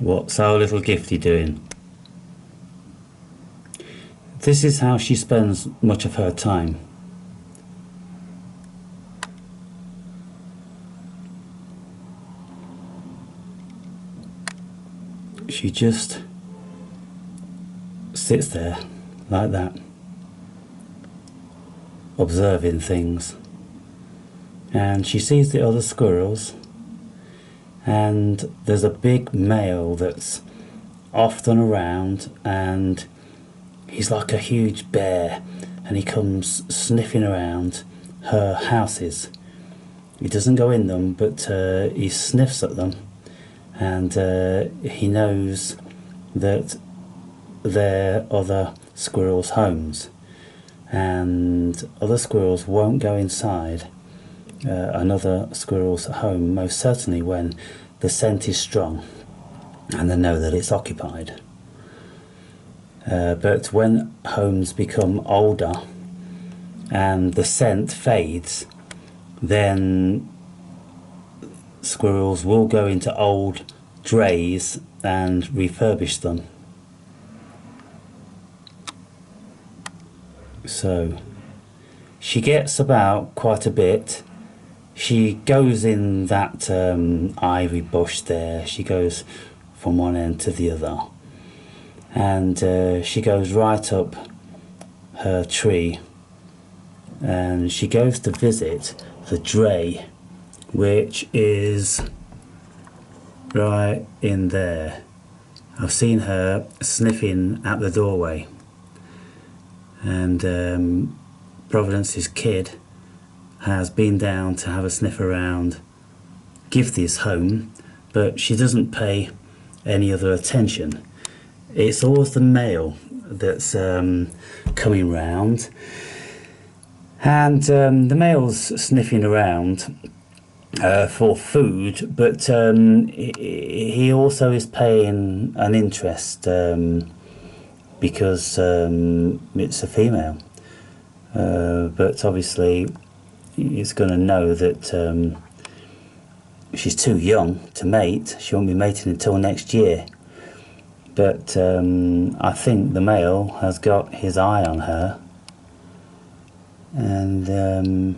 What's our little Giftie doing? This is how she spends much of her time. She just sits there like that, observing things, and she sees the other squirrels, and there's a big male that's often around, and he's like a huge bear, and he comes sniffing around her houses. He doesn't go in them, but he sniffs at them, and he knows that they're other squirrels' homes, and other squirrels won't go inside another squirrel's home, most certainly when the scent is strong and they know that it's occupied. But when homes become older and the scent fades, then squirrels will go into old drays and refurbish them. So she gets about quite a bit. She goes in that ivy bush there. She goes from one end to the other, and she goes right up her tree, and she goes to visit the dray, which is right in there. I've seen her sniffing at the doorway, and Providence's kid has been down to have a sniff around Giftie's home, but she doesn't pay any other attention. It's always the male that's coming round, and the male's sniffing around for food, but he also is paying an interest because it's a female, but obviously it's going to know that she's too young to mate. She won't be mating until next year, but I think the male has got his eye on her, and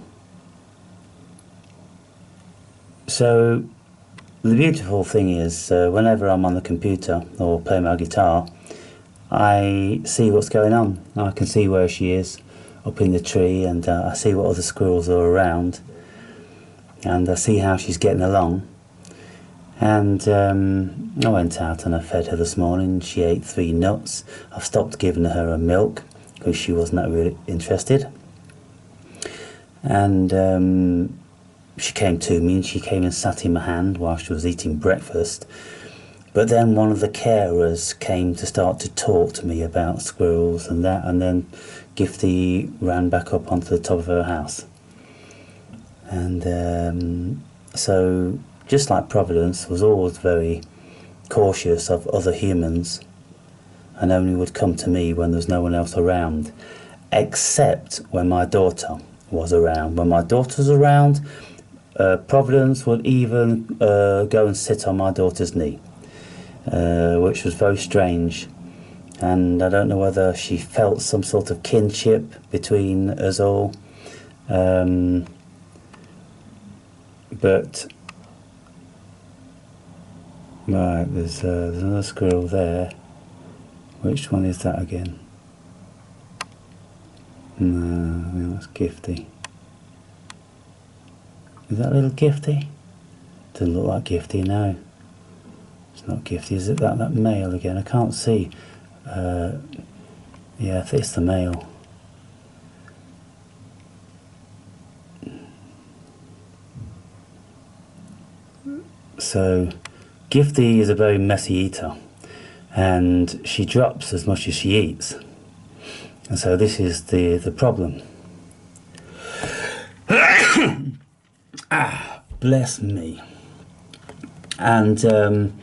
so the beautiful thing is, whenever I'm on the computer or play my guitar, I see what's going on. I can see where she is up in the tree, and I see what other squirrels are around, and I see how she's getting along. And I went out and I fed her this morning. She ate 3 nuts. I've stopped giving her a milk because she wasn't really interested. And she came to me, and she came and sat in my hand while she was eating breakfast. But then one of the carers came to start to talk to me about squirrels and that, and then Giftie ran back up onto the top of her house. And so, just like Providence was always very cautious of other humans, and only would come to me when there's no one else around, except when my daughter was around. When my daughter's around, Providence would even go and sit on my daughter's knee, which was very strange, and I don't know whether she felt some sort of kinship between us all, but right, there's another squirrel there. Which one is that again? No, I think that's Giftie. Is that little Giftie? Doesn't look like Giftie, no. It's not Giftie. Is it that male again? I can't see. Yeah, it's the male. So Giftie is a very messy eater, and she drops as much as she eats, and so this is the problem. Bless me. And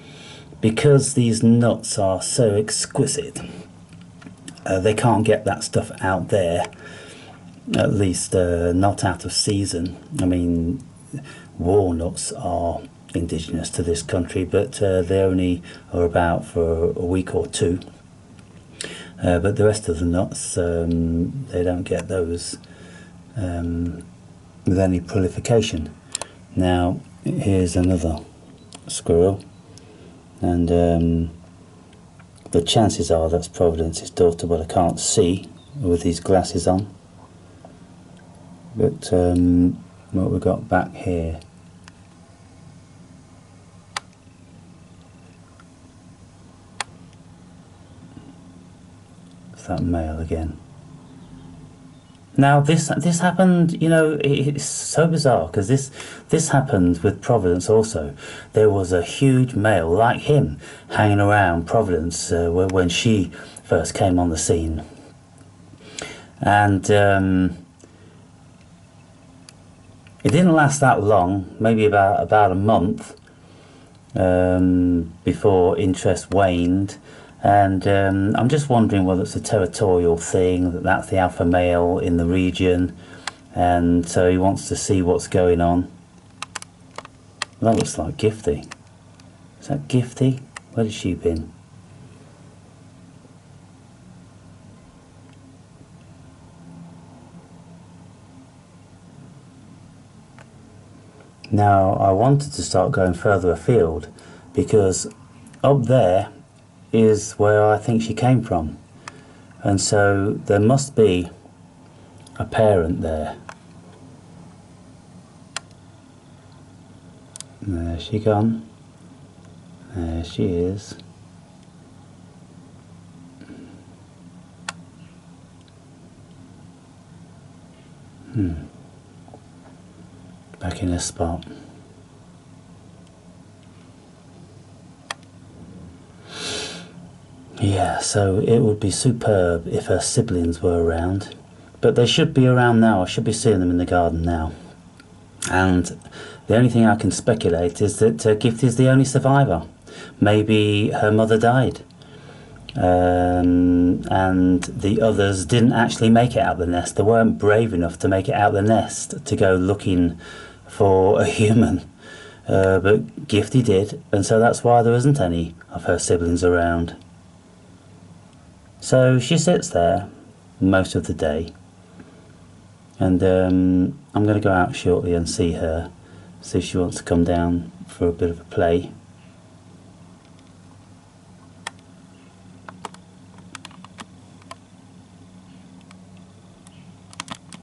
because these nuts are so exquisite, they can't get that stuff out there, at least not out of season. I mean, walnuts are indigenous to this country, but they only are about for a week or two. But the rest of the nuts, they don't get those with any prolification. Now, here's another squirrel, and the chances are that's Providence's daughter, but I can't see with these glasses on. But what we've got back here, it's that male again. Now this happened, you know, it's so bizarre, because this happened with Providence also. There was a huge male like him hanging around Providence when she first came on the scene, and it didn't last that long, maybe about a month, before interest waned. And I'm just wondering whether it's a territorial thing, that's the alpha male in the region, and so he wants to see what's going on. That looks like Giftie. Is that Giftie? Where has she been? Now, I wanted to start going further afield, because up there is where I think she came from, and so there must be a parent there. There she gone. There she is. Back in her spot. Yeah, so it would be superb if her siblings were around, but they should be around now. I should be seeing them in the garden now. And the only thing I can speculate is that Giftie is the only survivor. Maybe her mother died, and the others didn't actually make it out the nest. They weren't brave enough to make it out the nest to go looking for a human, but Giftie did, and so that's why there isn't any of her siblings around. So she sits there most of the day, and I'm going to go out shortly and see her, see if she wants to come down for a bit of a play.